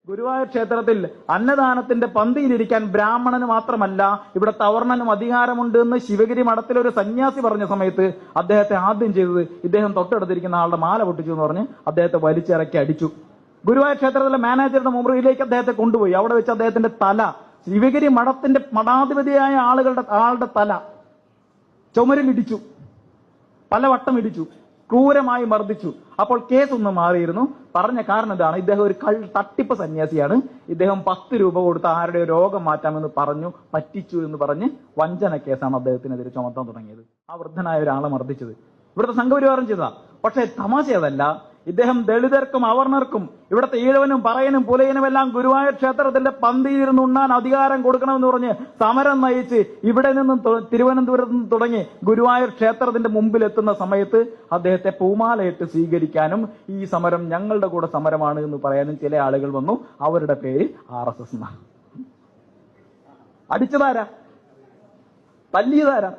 ഗുരുവായൂർ ക്ഷേത്രത്തിൽ അന്നദാനത്തിന്റെ പന്തിയിലിരിക്കാൻ ബ്രാഹ്മണന് മാത്രമല്ല ഇവിടെ തവർണനും അധികാരമുണ്ട് എന്ന് ശിവഗിരി മഠത്തിലൊരു സന്യാസി പറഞ്ഞ സമയത്ത് അദ്ദേഹത്തെ ആദ്യം ചെയ്തത് ഇദ്ദേഹം തൊട്ടടുത്തിരിക്കുന്ന ആളുടെ മാല പൊട്ടിച്ചു എന്ന് പറഞ്ഞ് അദ്ദേഹത്തെ വലിച്ചിറക്കി അടിച്ചു. ഗുരുവായൂർ ക്ഷേത്രത്തിലെ മാനേജറുടെ മുറിയിലേക്ക് അദ്ദേഹത്തെ കൊണ്ടുപോയി. അവിടെ വെച്ച് അദ്ദേഹത്തിന്റെ തല, ശിവഗിരി മഠത്തിന്റെ മഠാധിപതിയായ ആളുടെ തല ചുമരിലിടിച്ചു, പലവട്ടം ഇടിച്ചു, ക്രൂരമായി മർദ്ദിച്ചു. അപ്പോൾ കേസ് ഒന്ന് മാറിയിരുന്നു. പറഞ്ഞ കാരണം ഇതാണ്, ഇദ്ദേഹം ഒരു തട്ടിപ്പ് സന്യാസിയാണ്. ഇദ്ദേഹം 10 രൂപ കൊടുത്ത് ആരുടെ രോഗം മാറ്റാമെന്ന് പറഞ്ഞു, പറ്റിച്ചു എന്ന് പറഞ്ഞ് വഞ്ചന കേസാണ് അദ്ദേഹത്തിനെതിരെ ചുമത്താൻ തുടങ്ങിയത്. ആ വൃദ്ധനായ ഒരാളെ മർദ്ദിച്ചത് ഇവിടുത്തെ സംഘപരിവാരം ചെയ്തതാ. പക്ഷെ തമാശ അതല്ല, ഇദ്ദേഹം ദളിതർക്കും അവർണർക്കും ഇവിടുത്തെ ഈഴവനും പറയനും പുലയനുമെല്ലാം ഗുരുവായൂർ ക്ഷേത്രത്തിന്റെ പന്തിയിരുന്ന് ഉണ്ണാൻ അധികാരം കൊടുക്കണമെന്ന് പറഞ്ഞ് സമരം നയിച്ച് ഇവിടെ നിന്നും തിരുവനന്തപുരത്ത് നിന്ന് തുടങ്ങി ഗുരുവായൂർ ക്ഷേത്രത്തിന്റെ മുമ്പിൽ എത്തുന്ന സമയത്ത് അദ്ദേഹത്തെ പൂമാലയിട്ട് സ്വീകരിക്കാനും ഈ സമരം ഞങ്ങളുടെ കൂടെ സമരമാണ് എന്ന് പറയാനും ചില ആളുകൾ വന്നു. അവരുടെ പേര് RSS എന്നാണ്. അടിച്ചതാരാ? തല്ലിയതാരാ?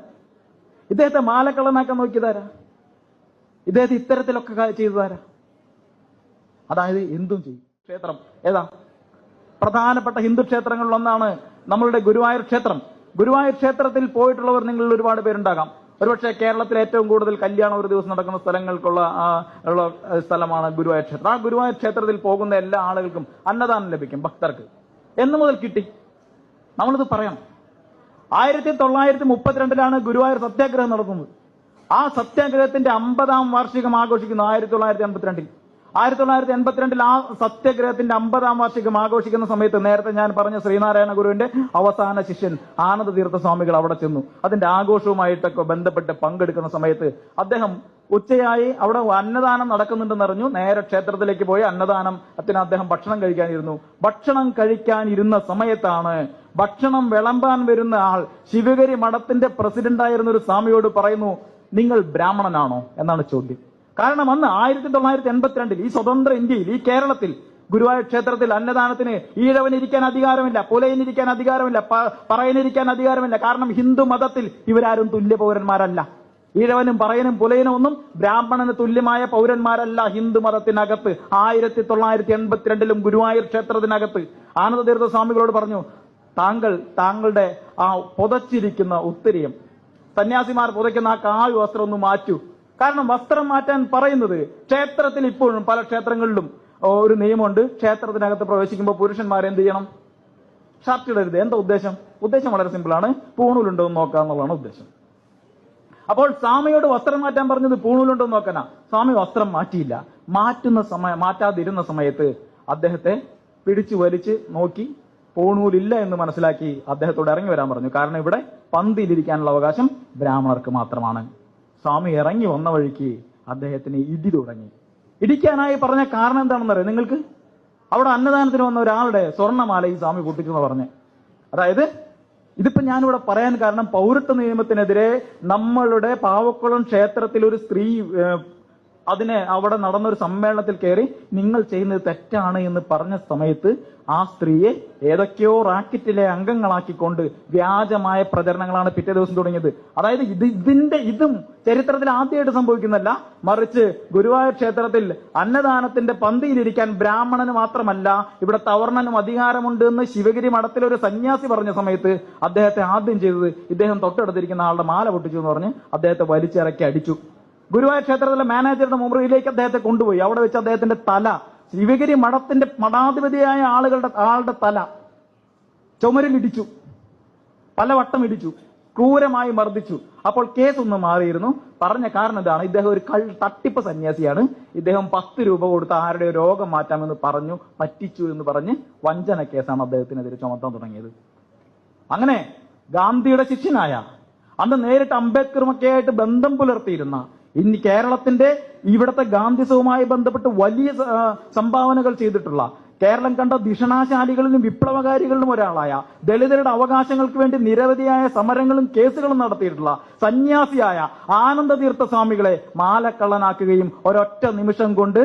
ഇദ്ദേഹത്തെ മാലക്കള്ളനാക്കാൻ നോക്കിയതാരാ? ഇദ്ദേഹത്തെ ഇത്തരത്തിലൊക്കെ ചെയ്തതാരാ? അതായത് എന്തും ചെയ്യും. ക്ഷേത്രം ഏതാ? പ്രധാനപ്പെട്ട ഹിന്ദു ക്ഷേത്രങ്ങളിൽ ഒന്നാണ് നമ്മളുടെ ഗുരുവായൂർ ക്ഷേത്രം. ഗുരുവായൂർ ക്ഷേത്രത്തിൽ പോയിട്ടുള്ളവർ നിങ്ങളിൽ ഒരുപാട് പേരുണ്ടാകാം. ഒരുപക്ഷെ കേരളത്തിൽ ഏറ്റവും കൂടുതൽ കല്യാണം ഒരു ദിവസം നടക്കുന്ന സ്ഥലങ്ങൾക്കുള്ള സ്ഥലമാണ് ഗുരുവായൂർ ക്ഷേത്രം. ആ ഗുരുവായൂർ ക്ഷേത്രത്തിൽ പോകുന്ന എല്ലാ ആളുകൾക്കും അന്നദാനം ലഭിക്കും, ഭക്തർക്ക്. എന്ന് മുതൽ കിട്ടി? നമ്മളിത് പറയാം. 1932 ഗുരുവായൂർ സത്യാഗ്രഹം നടത്തുന്നത്. ആ സത്യാഗ്രഹത്തിന്റെ 50ാം വാർഷികം ആഘോഷിക്കുന്നു 1982. 1982 ആ സത്യാഗ്രഹത്തിന്റെ 50ാം വാർഷികം ആഘോഷിക്കുന്ന സമയത്ത് നേരത്തെ ഞാൻ പറഞ്ഞ ശ്രീനാരായണ ഗുരുവിന്റെ അവസാന ശിഷ്യൻ ആനന്ദ തീർത്ഥ സ്വാമികൾ അവിടെ ചെന്നു. അതിന്റെ ആഘോഷവുമായിട്ടൊക്കെ ബന്ധപ്പെട്ട് പങ്കെടുക്കുന്ന സമയത്ത് അദ്ദേഹം ഉച്ചയായി അവിടെ അന്നദാനം നടക്കുന്നുണ്ടെന്ന് അറിഞ്ഞു. നേരെ ക്ഷേത്രത്തിലേക്ക് പോയി അന്നദാനത്തിന് അദ്ദേഹം ഭക്ഷണം കഴിക്കാനിരുന്നു. ഭക്ഷണം കഴിക്കാനിരുന്ന സമയത്താണ് ഭക്ഷണം വിളമ്പാൻ വരുന്ന ആൾ ശിവഗിരി മഠത്തിന്റെ പ്രസിഡന്റായിരുന്ന ഒരു സ്വാമിയോട് പറയുന്നു, നിങ്ങൾ ബ്രാഹ്മണനാണോ എന്നാണ് ചോദ്യം. കാരണം അന്ന് 1982 ഈ സ്വതന്ത്ര ഇന്ത്യയിൽ, ഈ കേരളത്തിൽ ഗുരുവായൂർ ക്ഷേത്രത്തിൽ അന്നദാനത്തിന് ഈഴവനിരിക്കാൻ അധികാരമില്ല, പുലയനിരിക്കാൻ അധികാരമില്ല, പറയനിരിക്കാൻ അധികാരമില്ല. കാരണം ഹിന്ദു മതത്തിൽ ഇവരാരും തുല്യ പൗരന്മാരല്ല. ഈഴവനും പറയനും പുലയനും ഒന്നും ബ്രാഹ്മണന് തുല്യമായ പൗരന്മാരല്ല ഹിന്ദു മതത്തിനകത്ത്. 1982 ഗുരുവായൂർ ക്ഷേത്രത്തിനകത്ത് ആനന്ദതീർത്ഥ സ്വാമികളോട് പറഞ്ഞു, താങ്കളുടെ ആ പുതച്ചിരിക്കുന്ന ഉത്തരീയം, സന്യാസിമാർ പുതയ്ക്കുന്ന ആ കാവ്യ വസ്ത്രം ഒന്ന് മാറ്റൂ. കാരണം വസ്ത്രം മാറ്റാൻ പറയുന്നത് ക്ഷേത്രത്തിൽ ഇപ്പോഴും പല ക്ഷേത്രങ്ങളിലും ഒരു നിയമമുണ്ട്. ക്ഷേത്രത്തിനകത്ത് പ്രവേശിക്കുമ്പോൾ പുരുഷന്മാർ എന്ത് ചെയ്യണം? ഷർട്ട് ഇടരുത്. എന്താ ഉദ്ദേശം? ഉദ്ദേശം വളരെ സിമ്പിളാണ്, പൂണൂലുണ്ടോ എന്ന് നോക്കുക എന്നുള്ളതാണ് ഉദ്ദേശം. അപ്പോൾ സ്വാമിയോട് വസ്ത്രം മാറ്റാൻ പറഞ്ഞത് പൂണൂലുണ്ടോ എന്ന് നോക്കാനാ. സ്വാമി വസ്ത്രം മാറ്റിയില്ല. മാറ്റാതിരുന്ന സമയത്ത് അദ്ദേഹത്തെ പിടിച്ചു വലിച്ച് നോക്കി, പൂണൂലില്ല എന്ന് മനസ്സിലാക്കി അദ്ദേഹത്തോട് ഇറങ്ങി വരാൻ പറഞ്ഞു. കാരണം ഇവിടെ പന്തിയിലിരിക്കാനുള്ള അവകാശം ബ്രാഹ്മണർക്ക് മാത്രമാണ്. സ്വാമി ഇറങ്ങി വന്ന വഴിക്ക് അദ്ദേഹത്തിന് ഇടി തുടങ്ങി. ഇടിക്കാനായി പറഞ്ഞ കാരണം എന്താണെന്നറിയാം നിങ്ങൾക്ക്? അവിടെ അന്നദാനത്തിന് വന്ന ഒരാളുടെ സ്വർണ്ണമാല ഈ സ്വാമി പൊട്ടിച്ചു എന്ന് പറഞ്ഞ്. അതായത് ഇതിപ്പോ ഞാനിവിടെ പറയാൻ കാരണം, പൗരത്വ നിയമത്തിനെതിരെ നമ്മളുടെ പാവക്കുളം ക്ഷേത്രത്തിൽ ഒരു സ്ത്രീ അവിടെ നടന്നൊരു സമ്മേളനത്തിൽ കയറി നിങ്ങൾ ചെയ്യുന്നത് തെറ്റാണ് എന്ന് പറഞ്ഞ സമയത്ത് ആ സ്ത്രീയെ ഏതൊക്കെയോ റാക്കറ്റിലെ അംഗങ്ങളാക്കിക്കൊണ്ട് വ്യാജമായ പ്രചരണങ്ങളാണ് പിറ്റേ ദിവസം തുടങ്ങിയത്. അതായത് ഇതും ചരിത്രത്തിൽ ആദ്യമായിട്ട് സംഭവിക്കുന്നല്ല, മറിച്ച് ഗുരുവായൂർ ക്ഷേത്രത്തിൽ അന്നദാനത്തിന്റെ പന്തിയിലിരിക്കാൻ ബ്രാഹ്മണന് മാത്രമല്ല ഇവിടെ തവർണനും അധികാരമുണ്ട് എന്ന് ശിവഗിരി മഠത്തിലൊരു സന്യാസി പറഞ്ഞ സമയത്ത് അദ്ദേഹത്തെ ആദ്യം ചെയ്തത് ഇദ്ദേഹം തൊട്ടടുത്തിരിക്കുന്ന ആളുടെ മാല പൊട്ടിച്ചു എന്ന് പറഞ്ഞ് അദ്ദേഹത്തെ വലിച്ചിറക്കി അടിച്ചു. ഗുരുവായൂർ ക്ഷേത്രത്തിലെ മാനേജറുടെ മുറിയിലേക്ക് അദ്ദേഹത്തെ കൊണ്ടുപോയി. അവിടെ വെച്ച് അദ്ദേഹത്തിന്റെ തല, ശിവഗിരി മഠത്തിന്റെ മഠാധിപതിയായ ആളുടെ തല ചുമരിലിടിച്ചു, പലവട്ടം ഇടിച്ചു, ക്രൂരമായി മർദ്ദിച്ചു. അപ്പോൾ കേസ് ഒന്ന് മാറിയിരുന്നു. പറഞ്ഞ കാരണം ഇതാണ്, ഇദ്ദേഹം ഒരു തട്ടിപ്പ് സന്യാസിയാണ്. ഇദ്ദേഹം 10 രൂപ കൊടുത്ത് ആരുടെ രോഗം മാറ്റാമെന്ന് പറഞ്ഞു, പറ്റിച്ചു എന്ന് പറഞ്ഞ് വഞ്ചന കേസാണ് അദ്ദേഹത്തിനെതിരെ ചുമത്താൻ തുടങ്ങിയത്. അങ്ങനെ ഗാന്ധിയുടെ ശിഷ്യനായ, അന്ന് നേരിട്ട് അംബേദ്കറുമൊക്കെ ആയിട്ട് ബന്ധം പുലർത്തിയിരുന്ന, ഇനി കേരളത്തിന്റെ ഇവിടുത്തെ ഗാന്ധിസവുമായി ബന്ധപ്പെട്ട് വലിയ സംഭാവനകൾ ചെയ്തിട്ടുള്ള, കേരളം കണ്ട ധിഷണാശാലികളിലും വിപ്ലവകാരികളിലും ഒരാളായ, ദളിതരുടെ അവകാശങ്ങൾക്ക് വേണ്ടി നിരവധിയായ സമരങ്ങളും കേസുകളും നടത്തിയിട്ടുള്ള സന്യാസിയായ ആനന്ദതീർത്ഥ സ്വാമികളെ മാലക്കള്ളനാക്കുകയും ഒരൊറ്റ നിമിഷം കൊണ്ട്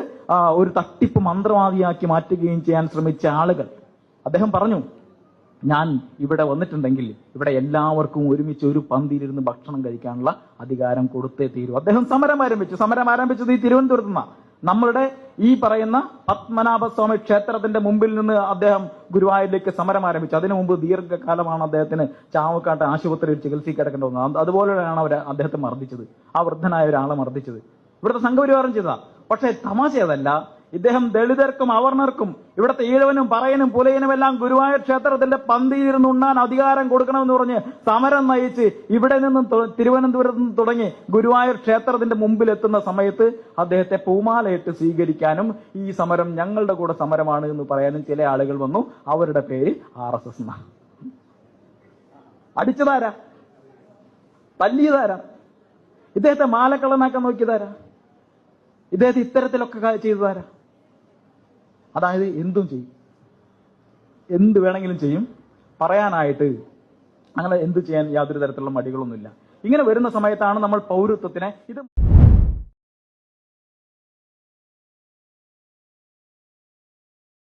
ഒരു തട്ടിപ്പ് മന്ത്രവാദിയാക്കി മാറ്റുകയും ചെയ്യാൻ ശ്രമിച്ച ആളുകൾ. അദ്ദേഹം പറഞ്ഞു, ഞാൻ ഇവിടെ വന്നിട്ടുണ്ടെങ്കിൽ ഇവിടെ എല്ലാവർക്കും ഒരുമിച്ച് ഒരു പന്തിയിലിരുന്ന് ഭക്ഷണം കഴിക്കാനുള്ള അധികാരം കൊടുത്തേ തീരൂ. അദ്ദേഹം സമരം ആരംഭിച്ചത് ഈ തിരുവനന്തപുരത്ത് നിന്നാണ്. നമ്മളുടെ ഈ പറയുന്ന പത്മനാഭസ്വാമി ക്ഷേത്രത്തിന്റെ മുമ്പിൽ നിന്ന് അദ്ദേഹം ഗുരുവായൂരിലേക്ക് സമരം ആരംഭിച്ചു. അതിനു മുമ്പ് ദീർഘകാലമാണ് അദ്ദേഹത്തിന് ചാവക്കാട്ട് ആശുപത്രിയിൽ ചികിത്സയ്ക്ക് കിടക്കേണ്ടി വന്നത്. അതുപോലെയാണ് അവർ അദ്ദേഹത്തെ മർദ്ദിച്ചത്, ആ വൃദ്ധനായ ഒരാളെ മർദ്ദിച്ചത്. ഇവിടുത്തെ സംഘപരിവാരം ചെയ്തതാ. പക്ഷെ തമാശ അതല്ല, ഇദ്ദേഹം ദളിതർക്കും അവർണർക്കും ഇവിടുത്തെ ഈഴവനും പറയനും പുലയനും എല്ലാം ഗുരുവായൂർ ക്ഷേത്രത്തിന്റെ പന്തിയിരുന്ന് ഉണ്ണാൻ അധികാരം കൊടുക്കണമെന്ന് പറഞ്ഞ് സമരം നയിച്ച് ഇവിടെ നിന്നും തിരുവനന്തപുരത്ത് നിന്ന് തുടങ്ങി ഗുരുവായൂർ ക്ഷേത്രത്തിന്റെ മുമ്പിൽ എത്തുന്ന സമയത്ത് അദ്ദേഹത്തെ പൂമാലയിട്ട് സ്വീകരിക്കാനും ഈ സമരം ഞങ്ങളുടെ കൂടെ സമരമാണ് എന്ന് പറയാനും ചില ആളുകൾ വന്നു. അവരുടെ പേര് RSS എന്നാണ്. അടിച്ചതാരാ? തല്ലിയതാരാ? ഇദ്ദേഹത്തെ മാലക്കള്ളനാക്കാൻ നോക്കിയതാരാ? ഇദ്ദേഹത്തെ ഇത്തരത്തിലൊക്കെ ചെയ്തതാരാ? അതായത് എന്തും ചെയ്യും, എന്ത് വേണമെങ്കിലും ചെയ്യും. പറയാനായിട്ട് അങ്ങനെ എന്ത് ചെയ്യാൻ യാതൊരു തരത്തിലുള്ള മടികളൊന്നുമില്ല. ഇങ്ങനെ വരുന്ന സമയത്താണ് നമ്മൾ പൗരത്വത്തിനെ ഇത്